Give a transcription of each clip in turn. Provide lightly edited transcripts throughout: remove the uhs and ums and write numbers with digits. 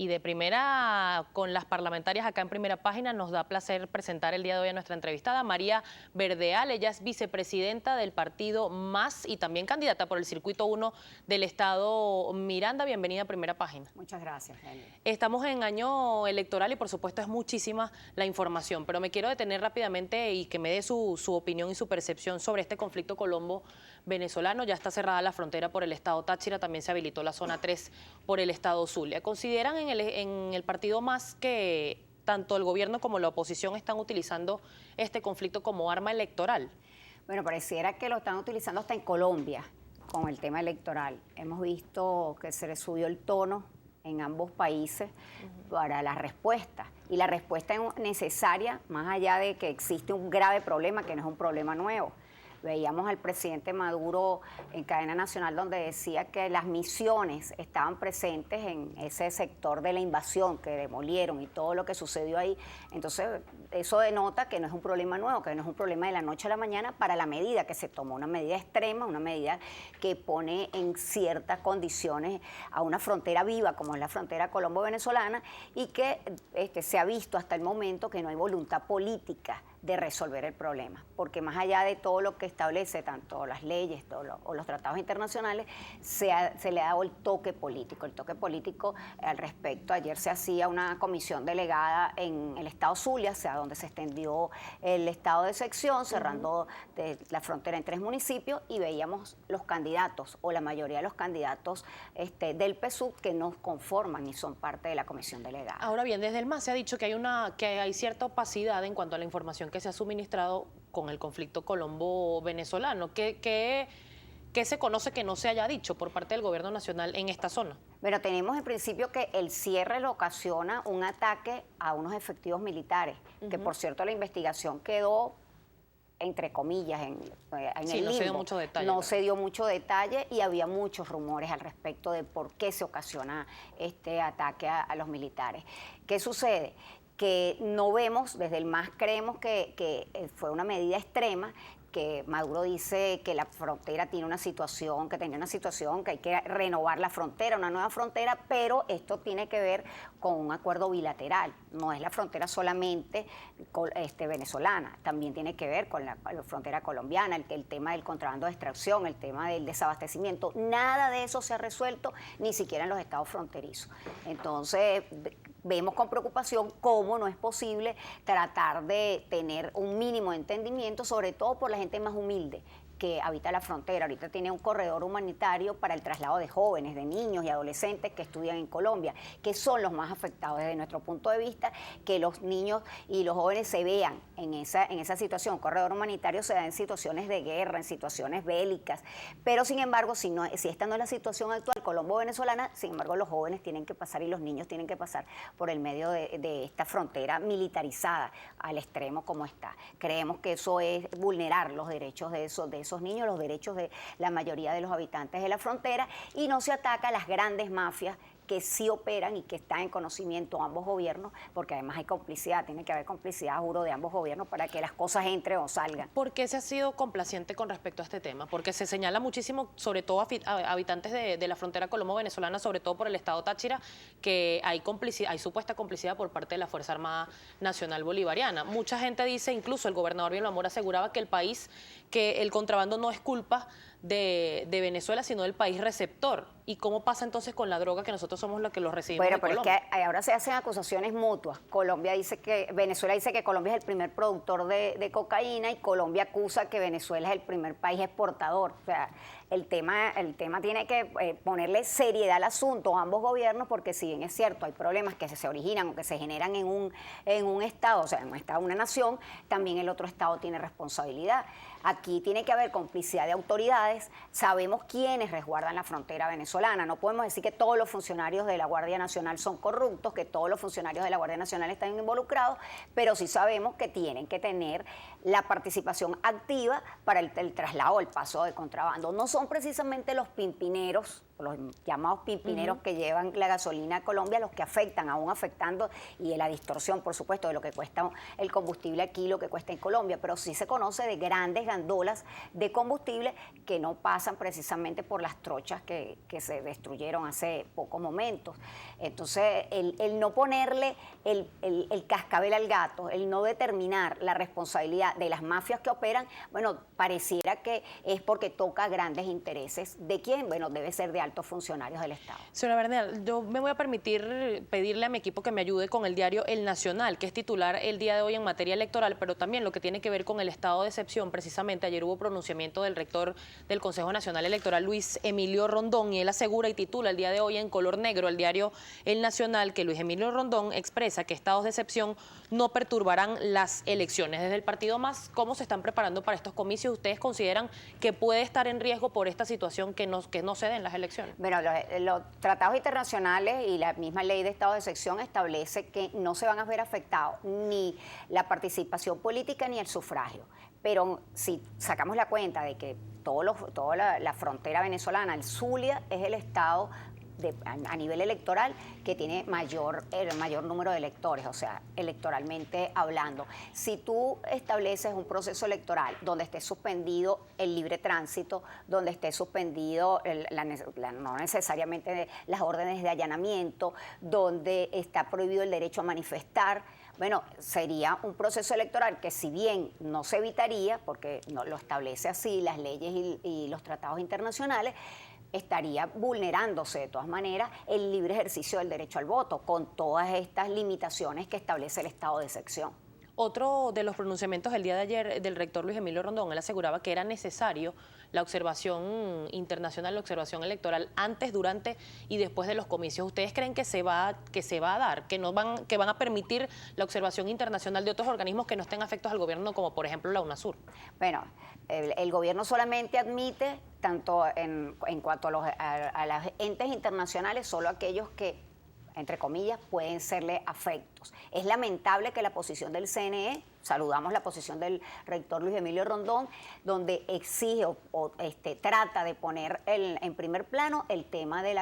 Y de primera, con las parlamentarias acá en Primera Página, nos da placer presentar el día de hoy a nuestra entrevistada, María Verdeal. Ella es vicepresidenta del partido MAS y también candidata por el Circuito 1 del Estado Miranda. Bienvenida a Primera Página. Muchas gracias, Daniel. Estamos en año electoral y por supuesto es muchísima la información, pero me quiero detener rápidamente y que me dé su opinión y su percepción sobre este conflicto colombo-venezolano. Ya está cerrada la frontera por el estado Táchira, también se habilitó la zona 3 por el estado Zulia. ¿Consideran en el partido MAS que tanto el gobierno como la oposición están utilizando este conflicto como arma electoral? Bueno, pareciera que lo están utilizando hasta en Colombia con el tema electoral. Hemos visto que se le subió el tono en ambos países para la respuesta. Y la respuesta es necesaria, más allá de que existe un grave problema, que no es un problema nuevo. Veíamos al presidente Maduro en cadena nacional donde decía que las misiones estaban presentes en ese sector de la invasión que demolieron y todo lo que sucedió ahí. Entonces, eso denota que no es un problema nuevo, que no es un problema de la noche a la mañana para la medida que se tomó, una medida extrema, una medida que pone en ciertas condiciones a una frontera viva como es la frontera colombo-venezolana y que se ha visto hasta el momento que no hay voluntad política de resolver el problema, porque más allá de todo lo que establece tanto las leyes o los tratados internacionales, se le ha dado el toque político al respecto. Ayer se hacía una comisión delegada en el estado Zulia, o sea, donde se extendió el estado de sección, cerrando la frontera en 3 municipios, y veíamos los candidatos, o la mayoría de los candidatos del PSUV, que no conforman ni son parte de la comisión delegada. Ahora bien, desde el MAS se ha dicho que hay cierta opacidad en cuanto a la información que se ha suministrado con el conflicto colombo-venezolano. ¿Qué se conoce que no se haya dicho por parte del gobierno nacional en esta zona? Bueno, tenemos en principio que el cierre lo ocasiona un ataque a unos efectivos militares, que por cierto la investigación quedó entre comillas, en el limbo. No se dio mucho detalle. No se dio mucho detalle y había muchos rumores al respecto de por qué se ocasiona este ataque a los militares. ¿Qué sucede? Que no vemos, desde el MAS creemos que fue una medida extrema, que Maduro dice que la frontera tiene una situación, que tenía una situación, que hay que renovar la frontera, una nueva frontera, pero esto tiene que ver con un acuerdo bilateral, no es la frontera solamente venezolana, también tiene que ver con la frontera colombiana, el tema del contrabando de extracción, el tema del desabastecimiento, nada de eso se ha resuelto, ni siquiera en los estados fronterizos. Entonces, vemos con preocupación cómo no es posible tratar de tener un mínimo de entendimiento, sobre todo por la gente más humilde que habita la frontera. Ahorita tiene un corredor humanitario para el traslado de jóvenes, de niños y adolescentes que estudian en Colombia, que son los más afectados desde nuestro punto de vista, que los niños y los jóvenes se vean en esa situación. Un corredor humanitario se da en situaciones de guerra, en situaciones bélicas, pero sin embargo, si esta no es la situación actual colombo-venezolana, sin embargo los jóvenes tienen que pasar y los niños tienen que pasar por el medio de esta frontera militarizada al extremo como está. Creemos que eso es vulnerar los derechos de esos niños, los derechos de la mayoría de los habitantes de la frontera, y no se ataca a las grandes mafias que sí operan y que están en conocimiento ambos gobiernos, porque además hay complicidad, tiene que haber complicidad, juro, de ambos gobiernos para que las cosas entren o salgan. ¿Por qué se ha sido complaciente con respecto a este tema? Porque se señala muchísimo, sobre todo a habitantes de la frontera colombo-venezolana, sobre todo por el estado Táchira, que hay supuesta complicidad por parte de la Fuerza Armada Nacional Bolivariana. Mucha gente dice, incluso el gobernador Bielo Amor aseguraba que el contrabando no es culpa de Venezuela, sino del país receptor. ¿Y cómo pasa entonces con la droga, que nosotros somos los que los recibimos de Colombia? Pero es que ahora se hacen acusaciones mutuas. Venezuela dice que Colombia es el primer productor de cocaína y Colombia acusa que Venezuela es el primer país exportador. O sea, el tema tiene que ponerle seriedad al asunto a ambos gobiernos, porque si bien es cierto, hay problemas que se originan o que se generan en un estado, o sea, en un estado, una nación, también el otro estado tiene responsabilidad. Aquí tiene que haber complicidad de autoridades, sabemos quiénes resguardan la frontera venezolana, no podemos decir que todos los funcionarios de la Guardia Nacional son corruptos, que todos los funcionarios de la Guardia Nacional están involucrados, pero sí sabemos que tienen que tener la participación activa para el traslado, el paso de contrabando. No son precisamente los pimpineros, los llamados pimpineros que llevan la gasolina a Colombia, los que afectan, aún afectando, y la distorsión, por supuesto, de lo que cuesta el combustible aquí, lo que cuesta en Colombia, pero sí se conoce de grandes gandolas de combustible que no pasan precisamente por las trochas que se destruyeron hace pocos momentos. Entonces, el no ponerle el cascabel al gato, el no determinar la responsabilidad de las mafias que operan, bueno, pareciera que es porque toca grandes intereses. ¿De quién? Bueno, debe ser de altos funcionarios del Estado. Señora Bernal, yo me voy a permitir pedirle a mi equipo que me ayude con el diario El Nacional, que es titular el día de hoy en materia electoral, pero también lo que tiene que ver con el estado de excepción. Precisamente ayer hubo pronunciamiento del rector del Consejo Nacional Electoral, Luis Emilio Rondón, y él asegura y titula el día de hoy en color negro el diario El Nacional que Luis Emilio Rondón expresa que estados de excepción no perturbarán las elecciones. Desde el partido MAS, ¿cómo se están preparando para estos comicios? ¿Ustedes consideran que puede estar en riesgo por esta situación que no se den las elecciones? Bueno, los tratados internacionales y la misma ley de estado de excepción establece que no se van a ver afectados ni la participación política ni el sufragio. Pero si sacamos la cuenta de que toda la frontera venezolana, el Zulia es el estado a nivel electoral que tiene el mayor número de electores, o sea, electoralmente hablando. Si tú estableces un proceso electoral donde esté suspendido el libre tránsito, donde esté suspendido no necesariamente las órdenes de allanamiento, donde está prohibido el derecho a manifestar, bueno, sería un proceso electoral que si bien no se evitaría, porque no lo establece así las leyes y los tratados internacionales, estaría vulnerándose de todas maneras el libre ejercicio del derecho al voto, con todas estas limitaciones que establece el estado de excepción. Otro de los pronunciamientos del día de ayer del rector Luis Emilio Rondón, él aseguraba que era necesario la observación internacional, la observación electoral antes, durante y después de los comicios. ¿Ustedes creen que se va a dar, que van a permitir la observación internacional de otros organismos que no estén afectos al gobierno, como por ejemplo la UNASUR? Bueno, el gobierno solamente admite, tanto en cuanto a los entes internacionales, solo aquellos que, entre comillas, pueden serle afectos. Es lamentable que la posición del CNE, saludamos la posición del rector Luis Emilio Rondón, donde exige o trata de poner en primer plano el tema de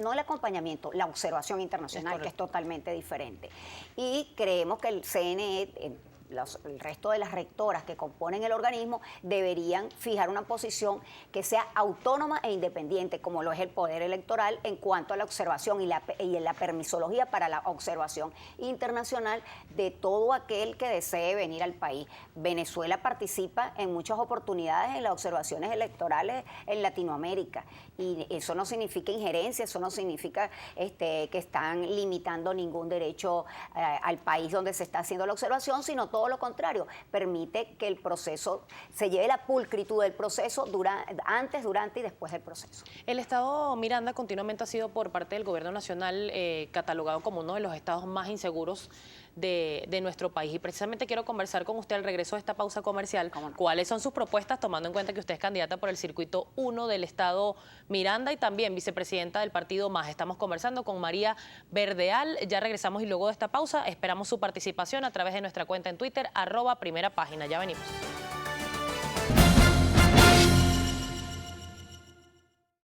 no el acompañamiento, la observación internacional, que es totalmente diferente. Y creemos que el CNE, el resto de las rectoras que componen el organismo deberían fijar una posición que sea autónoma e independiente, como lo es el Poder Electoral en cuanto a la observación y la permisología para la observación internacional de todo aquel que desee venir al país. Venezuela participa en muchas oportunidades en las observaciones electorales en Latinoamérica y eso no significa injerencia, eso no significa que están limitando ningún derecho al país donde se está haciendo la observación, sino todo lo contrario, permite que el proceso se lleve la pulcritud del proceso antes, durante y después del proceso. El estado Miranda continuamente ha sido por parte del gobierno nacional catalogado como uno de los estados más inseguros de nuestro país. Y precisamente quiero conversar con usted al regreso de esta pausa comercial. ¿Cuáles son sus propuestas, tomando en cuenta que usted es candidata por el circuito 1 del estado Miranda y también vicepresidenta del partido MAS? Estamos conversando con María Verdeal. Ya regresamos y luego de esta pausa esperamos su participación a través de nuestra cuenta en Twitter, @primerapágina. Ya venimos.